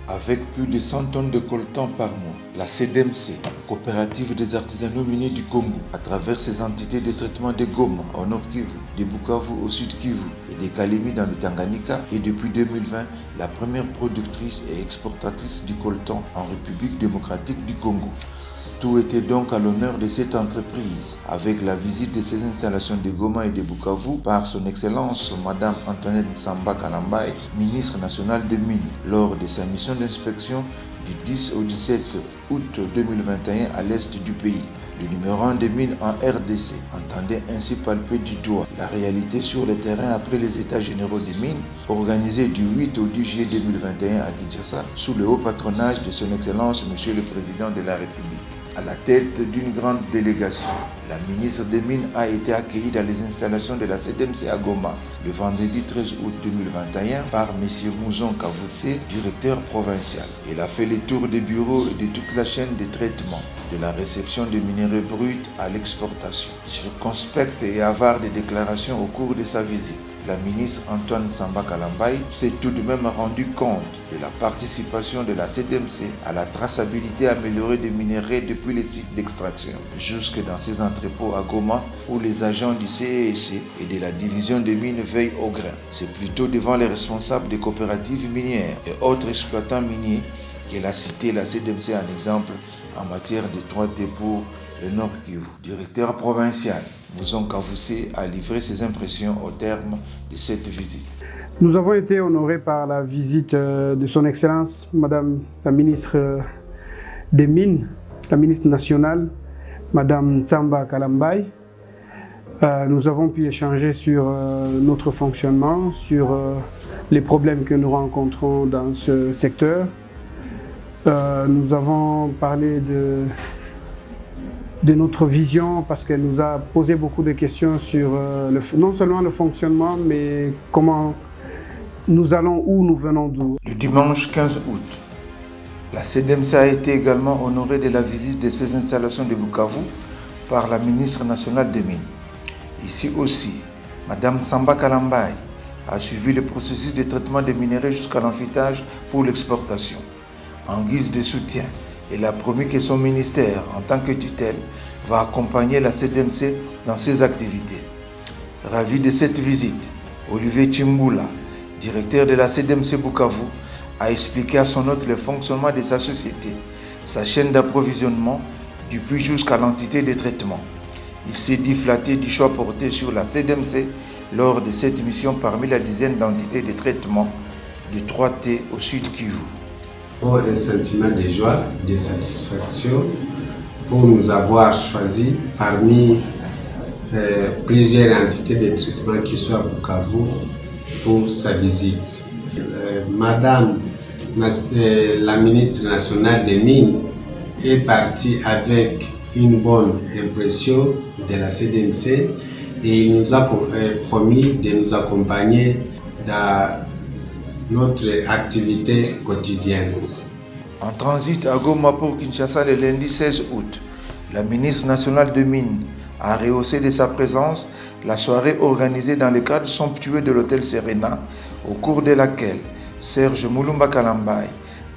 Avec plus de 100 tonnes de coltan par mois, la CDMC, coopérative des artisanaux miniers du Congo, à travers ses entités de traitement de Goma au Nord Kivu, de Bukavu au Sud Kivu et de Kalemi dans le Tanganyika, est depuis 2020 la première productrice et exportatrice du coltan en République démocratique du Congo. Tout était donc à l'honneur de cette entreprise, avec la visite de ses installations de Goma et de Bukavu par son Excellence Madame Antoinette Nsamba Kalambai, ministre nationale des Mines, lors de sa mission d'inspection du 10 au 17 août 2021 à l'est du pays. Le numéro 1 des mines en RDC entendait ainsi palper du doigt la réalité sur le terrain après les états généraux des mines organisés du 8 au 10 juillet 2021 à Kinshasa sous le haut patronage de son Excellence Monsieur le Président de la République. À la tête d'une grande délégation, la ministre des Mines a été accueillie dans les installations de la CDMC à Goma le vendredi 13 août 2021 par M. Mouzon Kavoutse, directeur provincial. Elle a fait le tour des bureaux et de toute la chaîne de traitement, de la réception des minerais bruts à l'exportation. Circonspecte et avare de déclarations au cours de sa visite, la ministre Antoine Nsamba Kalambai s'est tout de même rendu compte de la participation de la CDMC à la traçabilité améliorée des minerais depuis les sites d'extraction, jusque dans ses entrepôts à Goma où les agents du CESC et de la division des mines veillent au grain. C'est plutôt devant les responsables des coopératives minières et autres exploitants miniers qu'elle a cité la CDMC en exemple en matière de 3T pour le Nord Kivu. Directeur provincial Mouzon Kavoutse a livré ses impressions au terme de cette visite. Nous avons été honorés par la visite de son Excellence, Madame la ministre des Mines, la ministre nationale, Madame Nsamba Kalambai. Nous avons pu échanger sur notre fonctionnement, sur les problèmes que nous rencontrons dans ce secteur. Nous avons parlé de notre vision parce qu'elle nous a posé beaucoup de questions sur non seulement le fonctionnement, mais comment nous allons, où nous venons d'où. Le dimanche 15 août, la CDMC a été également honorée de la visite de ses installations de Bukavu par la ministre nationale des Mines. Ici aussi, Madame Nsamba Kalambai a suivi le processus de traitement des minerais jusqu'à l'enfûtage pour l'exportation. En guise de soutien, elle a promis que son ministère, en tant que tutelle, va accompagner la CDMC dans ses activités. Ravi de cette visite, Olivier Chimbula, directeur de la CDMC Bukavu, a expliqué à son hôte le fonctionnement de sa société, sa chaîne d'approvisionnement, du puits jusqu'à l'entité de traitement. Il s'est dit flatté du choix porté sur la CDMC lors de cette mission parmi la dizaine d'entités de traitement de 3T au Sud Kivu. Pour un sentiment de joie, de satisfaction pour nous avoir choisi parmi plusieurs entités de traitement qui sont à Bukavu pour sa visite. Madame la ministre nationale des Mines est partie avec une bonne impression de la CDMC et il nous a promis de nous accompagner dans notre activité quotidienne. En transit à Goma pour Kinshasa le lundi 16 août, la ministre nationale des Mines a rehaussé de sa présence la soirée organisée dans le cadre somptueux de l'hôtel Serena, au cours de laquelle Serge Moulumba Kalambai,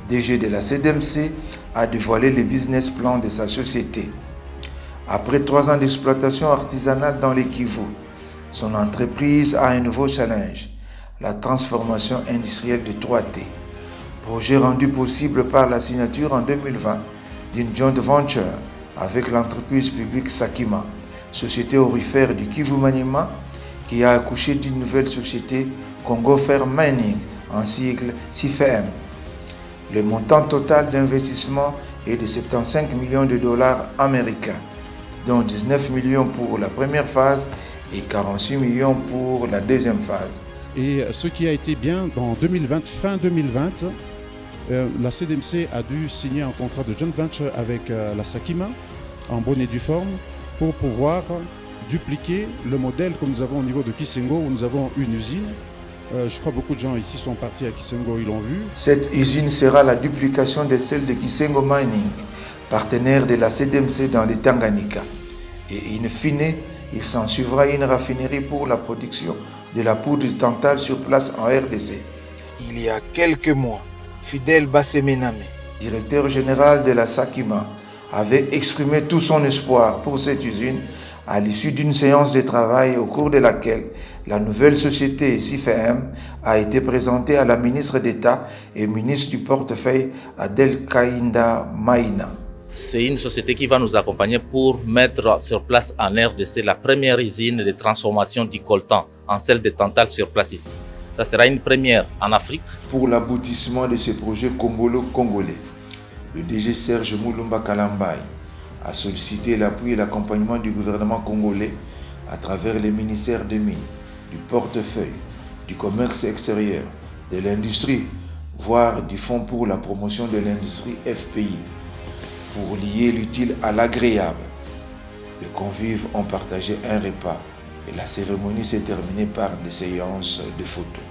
DG de la CDMC, a dévoilé le business plan de sa société. Après 3 ans d'exploitation artisanale dans les Kivu, son entreprise a un nouveau challenge, la transformation industrielle de 3T. Projet rendu possible par la signature en 2020 d'une joint venture avec l'entreprise publique Sakima, société aurifère du Kivu-Maniema, qui a accouché d'une nouvelle société Congo Fer Mining, en sigle CIFM. Le montant total d'investissement est de 75 millions de dollars américains, dont 19 millions pour la première phase et 46 millions pour la deuxième phase. Et ce qui a été bien, dans 2020, fin 2020, la CDMC a dû signer un contrat de joint venture avec la Sakima, en bonne et due forme, pour pouvoir dupliquer le modèle que nous avons au niveau de Kisengo, où nous avons une usine. Je crois que beaucoup de gens ici sont partis à Kisengo, ils l'ont vu. Cette usine sera la duplication de celle de Kisengo Mining, partenaire de la CDMC dans le Tanganyika. Et in fine, il s'en suivra une raffinerie pour la production de la poudre de tantale sur place en RDC. Il y a quelques mois, Fidèle Bassemename, directeur général de la Sakima, avait exprimé tout son espoir pour cette usine à l'issue d'une séance de travail au cours de laquelle la nouvelle société SIFEM a été présentée à la ministre d'État et ministre du portefeuille Adel Kainda Maïna. C'est une société qui va nous accompagner pour mettre sur place en RDC la première usine de transformation du coltan en sel de tantale sur place ici. Ça sera une première en Afrique. Pour l'aboutissement de ce projet congolo-congolais, le DG Serge Moulumba Kalambai a sollicité l'appui et l'accompagnement du gouvernement congolais à travers les ministères des Mines, du portefeuille, du commerce extérieur, de l'industrie, voire du Fonds pour la promotion de l'industrie FPI, pour lier l'utile à l'agréable. Les convives ont partagé un repas et la cérémonie s'est terminée par des séances de photos.